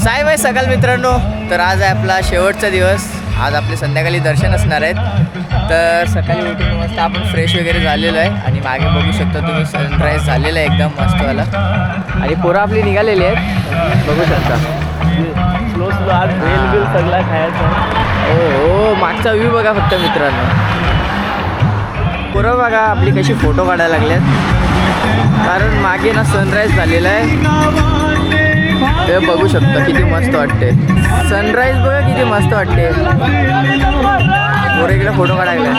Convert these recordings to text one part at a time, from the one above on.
Sai bye सकाळ मित्रांनो, तर आज आहे आपला शेवटचा दिवस. आज आपले संध्याकाळी दर्शन असणार आहेत. तर सकाळी उठून मस्त आपण फ्रेश वगैरे झालेलो आहे आणि मागे बघू शकता तुम्ही सनराईज झालेला आहे एकदम मस्तवाला. आणि पोरं आपली निघालेली आहेत बघू शकता. स्लो स्लो आज बेल बिल सगळा खायचा. हो मागचा व्ह्यू बघा फक्त मित्रांनो. पोरं बघा आपली कशी फोटो काढायला लागल्यात, कारण मागे ना सनराईज झालेला आहे. ते बघू शकता किती मस्त वाटते सनराईज. बघा किती मस्त वाटते. पोरं इकडे फोटो काढायला.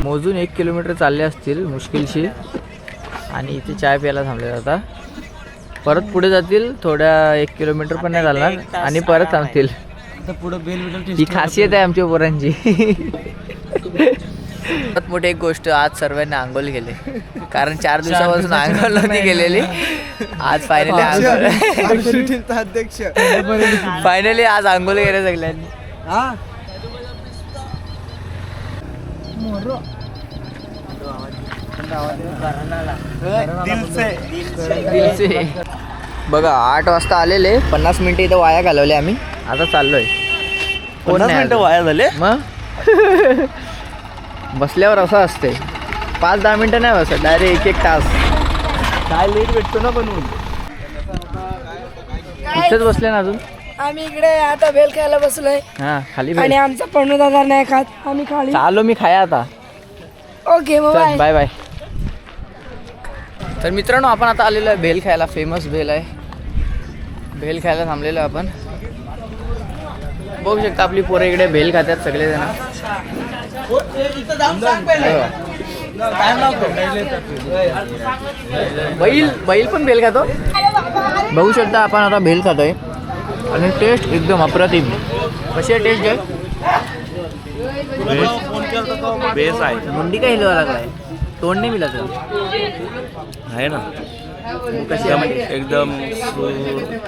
मोजून 1 किलोमीटर चालले असतील मुश्किलशी. आणि इथे चाय प्यायला थांबले आता. परत पुढे जातील थोड्या 1 किलोमीटर पण नाही चालणार आणि परत थांबतील. ही खासियत आहे आमच्या पोरांची. सर्वात मोठी एक गोष्ट, आज सर्वांनी आंघोळ केले, कारण 4 दिवसापासून आंघोळ नव्हती गेलेली. आज फायनली आज आंघोळ केले सगळ्यांनी. बघा 8 वाजता आलेले, 50 मिनिटं इथं वाया घालवले आम्ही. आता चाललोय. 50 मिनिटं वाया झाले मग. बसल्यावर असं असते, 5-10 मिनिटं नाही बसत, डायरेक्ट 1-1 तास. काय लेट भेटतो ना बनवून. इथेच बसले ना अजून. आम्ही इकडे आता भेल खायला बसलोय. हा खाली आणि आमचा पन्नू दादा नाही खात, आम्ही खाली. चालो मी खाया आता. Okay bye bye. तर मित्रांनो आपण आता आलेलो आहे भेल खायला. फेमस भेल आहे. भेल खायला थांबलेलो आपण. बघू शकता आपली पोरं इकडे भेल खातात सगळेजण. बैल पण भेल खातो. बघू शकता आपण आता भेल खातोय आणि टेस्ट एकदम अप्रतिम. कशी आहे टेस्ट आहे? बेस आहे. मुंडी काय हिलवा लागलाय, तोंड नाही मिळत आहे ना. कशी आहे? एकदम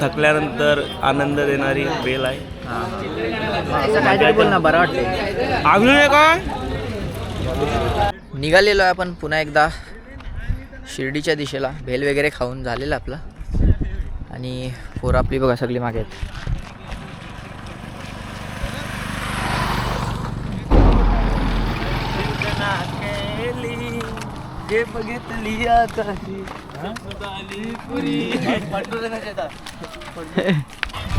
थकल्यानंतर आनंद देणारी बेल आहे. असं काहीतरी बोल ना, बरं वाटतं. आगलू आहे का? निघालेलो आहे आपण पुन्हा एकदा शिर्डीच्या दिशेला. भेल वगैरे खाऊन झालेलं आपलं. आणि पोरं आपली बघा सगळी मागे आहेत.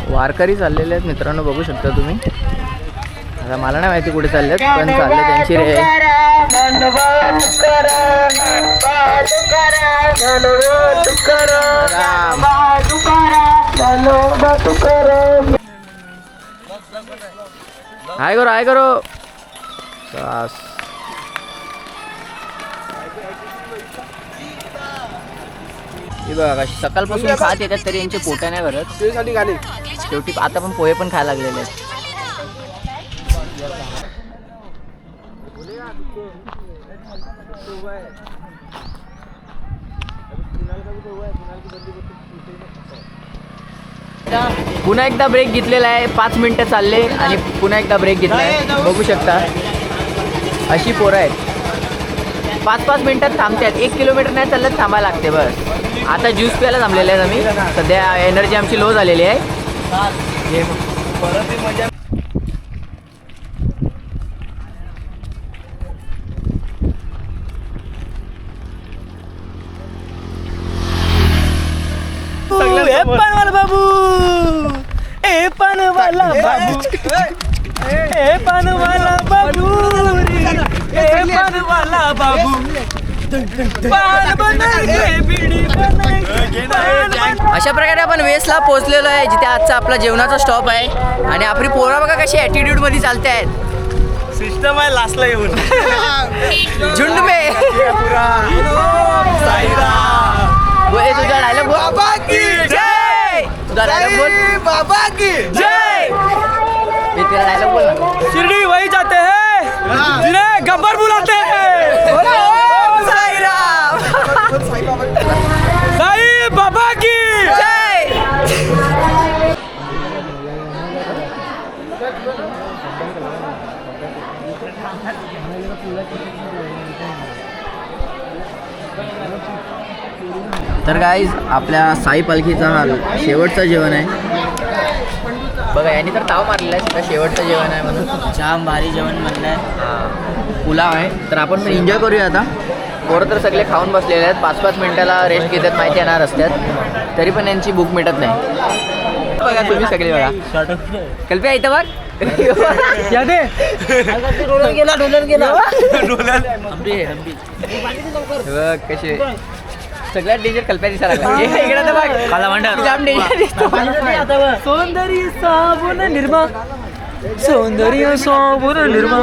वारकरी चाललेले आहेत मित्रांनो, बघू शकता तुम्ही. आता मला नाही माहिती कुठे चालले आहेत, पण चालले त्यांची रे. हाय करो बस. हे बघा सकाळपासून खात येतात तरी यांचे पोटा नाही भरत. शेवटी आता पण पोहे पण खायला लागलेले आहेत. पुन्हा एकदा ब्रेक घेतलेला आहे. 5 मिनिटं चालले आणि पुन्हा एकदा ब्रेक घेतला आहे. बघू शकता अशी पोरं आहेत. 5-5 मिनिटात थांबतात. 1 किलोमीटर नाही चाललं थांबायला लागते बस. आता ज्यूस प्यायला थांबलेले आहेत आम्ही. सध्या एनर्जी आमची लो झालेली आहे. पानवाला बाबू, ए पानवाला बाबू, ए पानवाला बाबू, ए पानवाला बाबू. अशा प्रकारे आपण वेसला पोहोचलेलो आहे, जिथे आजचा आपला जेवणाचा स्टॉप आहे. आणि आपली पोरं बघा कशी ॲटिट्यूड मध्ये चालते आहेत. सिस्टम आहे लास्टला येऊन. झुंड में बोले तुझा डायलॉग बोल. बाबा की जय. तुझा डायलॉग बोल. बाबा की जय. मी तेरा डायलॉग बोल. शिरडी वही जाते हैं जिन्हें गब्बर बुलाते हैं. साई बाबा की जय. तर गाईज आपल्या साई पालखीचा हा शेवटचं जेवण आहे. बघा यांनी तर ताव मारलेला आहे सुद्धा शेवटचं जेवण आहे म्हणून. जाम भारी जेवण म्हणलं आहे. हां पुलाव आहे. तर आपण एन्जॉय करूया आता. पोरं तर सगळे खाऊन बसलेले आहेत. 5-5 मिनिटाला रेस्ट घेतात माहिती येणार रस्त्यात, तरी पण यांची भूक मिटत नाही. बघा तुम्ही सगळे बघा. कल्प्या इथं बघ या दे डोलर गेला बघ कसे सगळ्यात डेंजर कल्प्या दिसायला लागला. इकडे तर बघ काला भांडार. जाम डेंजर दिसतो. सौंदर्य साबुन निर्मा, सौंदर्य साबुन निर्मा,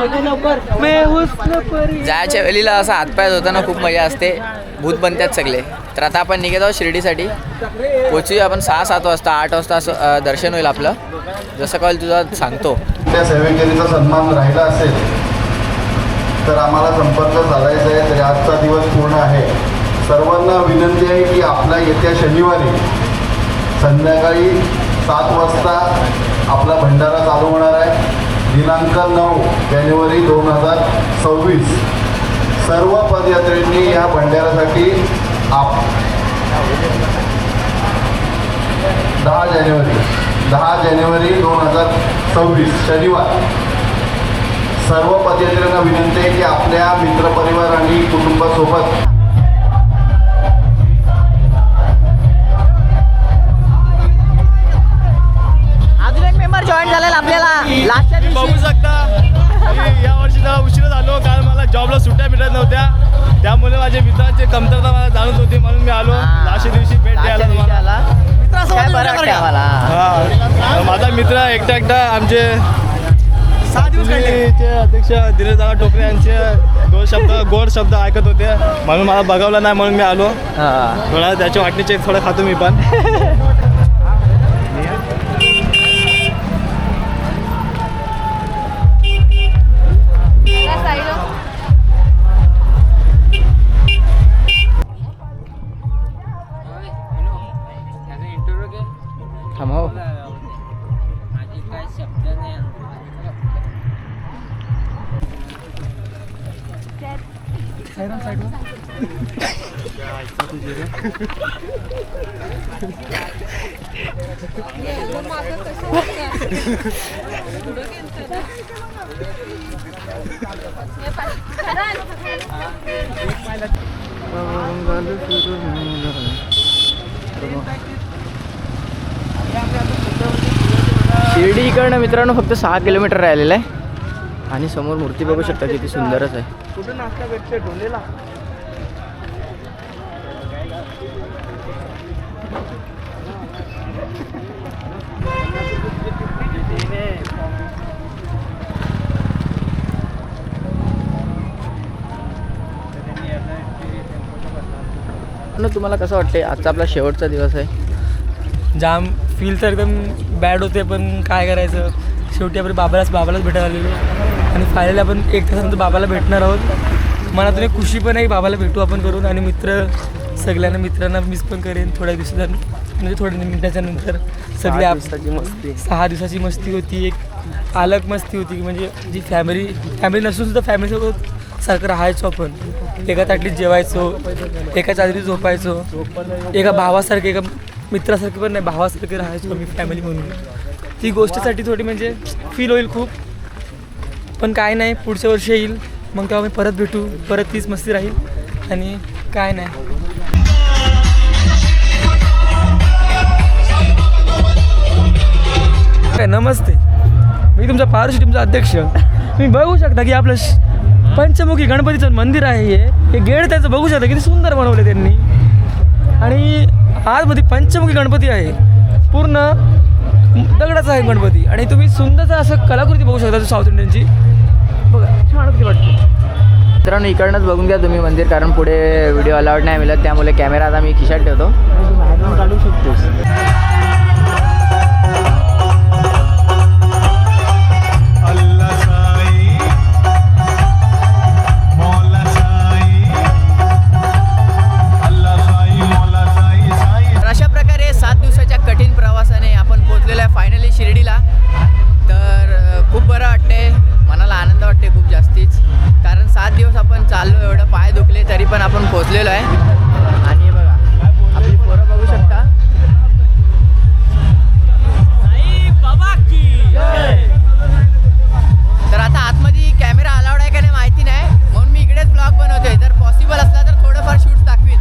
मैं हुस्न परी. जायच्या वेळेला असा हातपाय धुताना खूप मजा असते. भूत बनतात सगळे. तर आता आपण निघत आहोत शिर्डीसाठी. पोचूया आपण 6-7 वाजता 8 वाजता असं दर्शन होईल आपलं. जसं कळेल तुझा सांगतो. त्या सेवेकरीचा सन्मान राहिला असेल तर आम्हाला संपर्क साधायचा आहे. तरी आजचा दिवस पूर्ण आहे. सर्वांना विनंती आहे की आपला येत्या शनिवारी संध्याकाळी 7 वाजता आपला भंडारा चालू होणार आहे. दिनांक 9 जानेवारी 2026. सर्व पदयात्रेंनी या भंडाऱ्यासाठी 10 जानेवारी 2026 शनिवार सर्व पदयात्रेंना विनंती आहे की आपल्या मित्रपरिवार आणि कुटुंबासोबत अजून एक मेंबर जॉईन झालेला आपल्याला लास्टच्या दिवशी. बघू शकता मी यावर्षी जरा उशीर झालो कारण मला जॉबला सुट्ट्या भेटत नव्हत्या. त्यामुळे माझ्या मित्रांची कमतरता मला जाणवत होती म्हणून मी आलो. लास्टच्या दिवशी भेट द्यायला लास्टच्या दिवशी तुम्हाला. आला. काय बरं वाटतं आम्हाला. हा माझा मित्र एकटा आमचे 6 दिवस अध्यक्ष दिनेशदादा टोकरे यांचे गोड शब्द ऐकत होते म्हणून मला बघावलं नाही म्हणून मी आलो. हां. थोडा त्याच्या वाटणीचे थोडं खातो मी पण. थांबव. माझी काय शब्द नाही. शिर्डी इकडनं मित्रांनो फक्त 6 किलोमीटर राहिलेलं आहे. आणि समोर मूर्ती बघू शकता किती सुंदरच आहे. कुठून नाश्ता भेटते ढोलेला. तुम्हाला कसं वाटते आजचा आपला शेवटचा दिवस आहे. जाम फील तर एकदम बॅड होते पण काय करायचं. शेवटी आपण बाबालाच भेटायला आलेलो आणि फायनली आपण 1 तासानंतर बाबाला भेटणार आहोत. मनातून एक खुशी पण आहे बाबाला भेटू आपण करून. आणि मित्रांना मिस पण करेन थोड्या दिवसात म्हणजे थोड्या मिनिटाच्या नंतर. सगळी मस्ती 6 दिवसाची मस्ती होती. एक अलग मस्ती होती म्हणजे जी फॅमिली नसून सुद्धा फॅमिलीसोबत सारखं राहायचो आपण. एका ताटलीत जेवायचो, एका चादरीत झोपायचो, एका भावासारखे एका मित्रासारखे पण नाही भावासारखे राहायचो आम्ही फॅमिली म्हणून. ती गोष्टीसाठी थोडी म्हणजे फील होईल खूप. पण काय नाही पुढच्या वर्षी येईल मग तेव्हा आम्ही परत भेटू. परत तीच मस्ती राहील आणि काय नाही. काय नमस्ते, मी तुमचा पारुशी तुमचा अध्यक्ष. तुम्ही बघू शकता की आपलं पंचमुखी गणपतीचं मंदिर आहे. हे गेट त्याचं बघू शकता किती सुंदर बनवलं त्यांनी. आणि आतमध्ये पंचमुखी गणपती आहे. पूर्ण दगडाचा आहे गणपती. आणि तुम्ही सुंदरचा असं कलाकृती बघू शकता साऊथ इंडियनची. बघा छान वाटतं. मित्रांनो इकडनंच बघून घ्या तुम्ही मंदिर, कारण पुढे व्हिडिओ अलाउड नाही मिळत. त्यामुळे कॅमेरा आता मी खिशात ठेवतो. काढू शकतोस. अशा प्रकारे 7 दिवसाच्या कठीण प्रवासाने आपण पोहोचलेलो आहे फायनली शिर्डीला. तर खूप बरं वाटते, मनाला आनंद वाटते खूप जास्तीच. पोचलेलो आहे आणि बघा आपली पोरं बघू शकता. तर आता आतमध्ये कॅमेरा अलाउड आहे का नाही माहिती नाही, म्हणून मी इकडेच ब्लॉग बनवतोय. जर पॉसिबल असला तर थोडंफार शूट्स दाखवीन.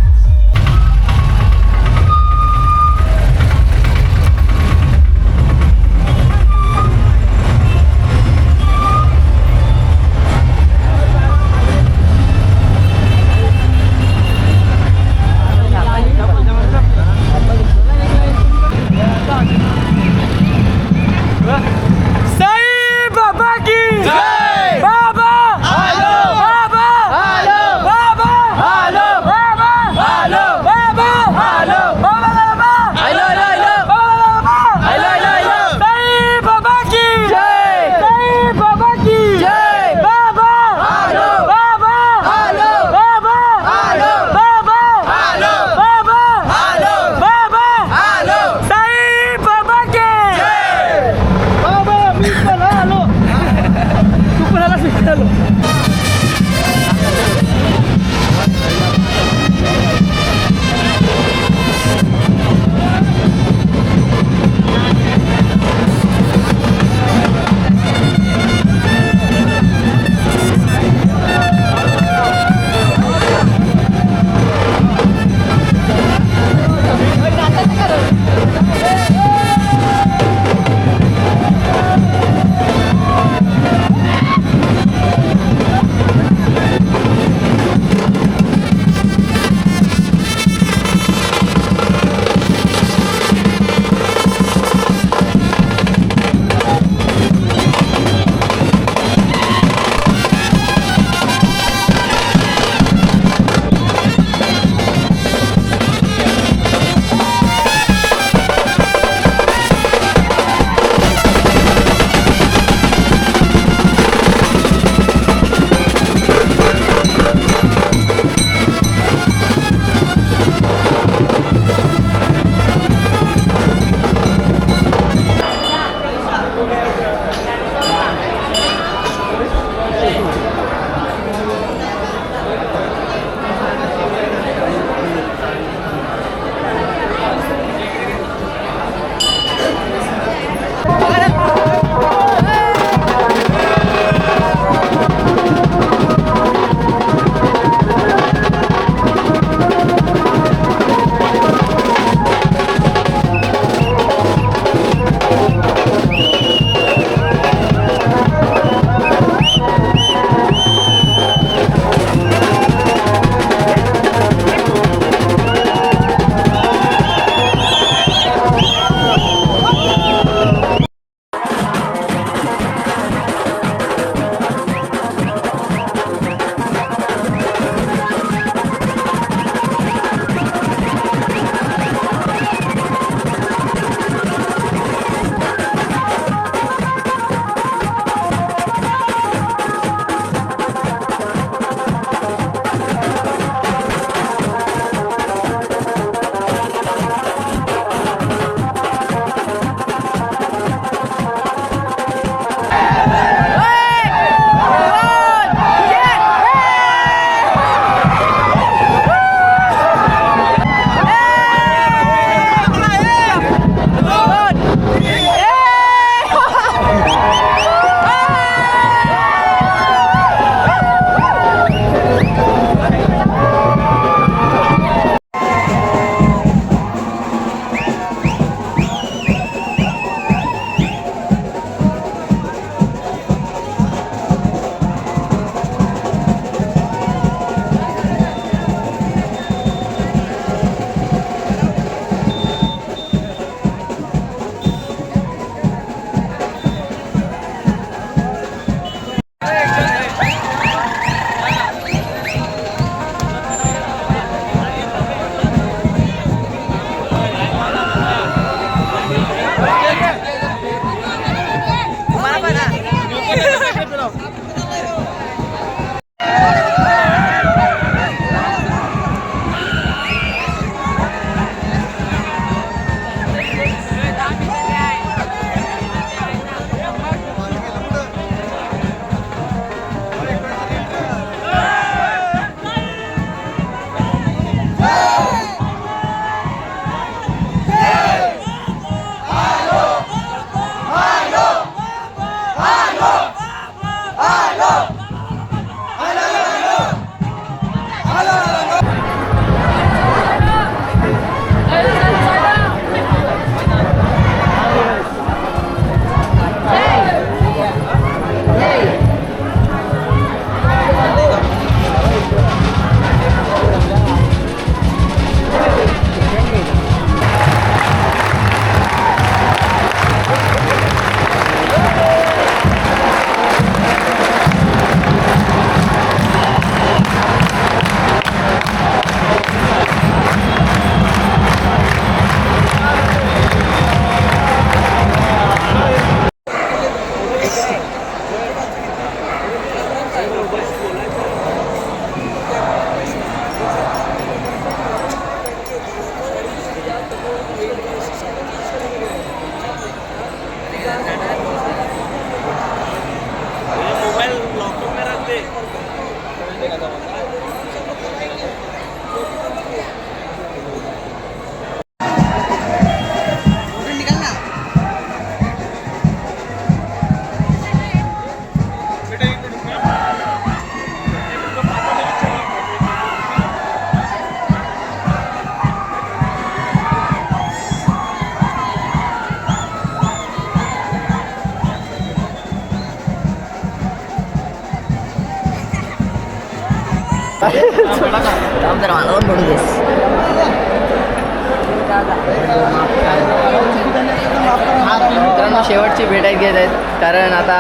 मित्रांनो शेवटची भेट घेत आहेत कारण आता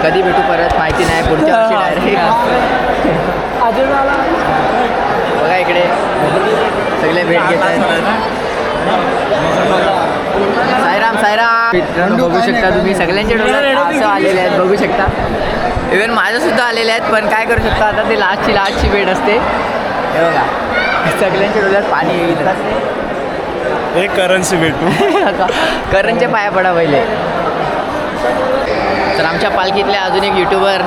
कधी भेटू परत माहिती नाही पुढच्या वर्षी डायरेक्ट बघा इकडे सगळे भेट घेत आहेत साईराम साईराम मित्रांनो बघू शकता तुम्ही सगळ्यांचे डोळे असं आलेले आहेत बघू शकता इव्हन माझ्यासुद्धा आलेले आहेत पण काय करू शकता आता ते लास्टची भेट असते हे बघा सगळ्यांच्या डोळ्यात पाणी येतात एक करन्सी भेटू करणच्या पाया पडा पहिले तर आमच्या पालखीतले अजून एक YouTuber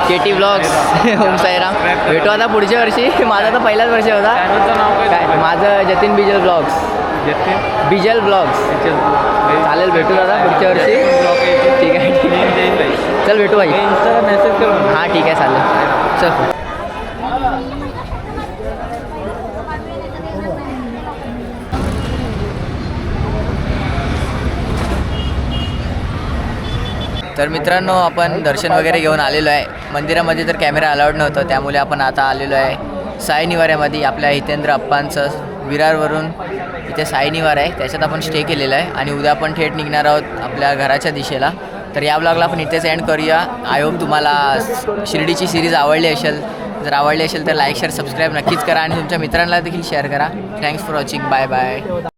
Katy blogs Om Sairam भेटू आता पुढच्या वर्षी माझा तर पहिलाच वर्ष होता काय माझं जतीन बिजल ब्लॉग्स बिजल ब्लॉग्स चालेल भेटू दादा पुढच्या वर्षी ठीक आहे ठीक आहे चल भेटू भाई मेसेज करू हां ठीक आहे चालेल चल तर मित्रांनो आपण दर्शन वगैरे घेऊन आलेलो आहे मंदिरामध्ये तर कॅमेरा अलाउड नव्हतं त्यामुळे आपण आता आलेलो आहे साई निवाऱ्यामध्ये आपल्या हितेंद्र अप्पांचं विरारवरून इथे साई निवार आहे त्याच्यात आपण स्टे केलेला आहे आणि उद्या आपण थेट निघणार आहोत आपल्या घराच्या दिशेला तर या ब्लॉगला आपण इथेच एंड करूया आय होप तुम्हाला शिर्डीची सिरीज आवडली असेल जर आवडली असेल तर लाईक शेअर सबस्क्राईब नक्कीच करा आणि तुमच्या मित्रांना देखील शेअर करा thanks for watching bye bye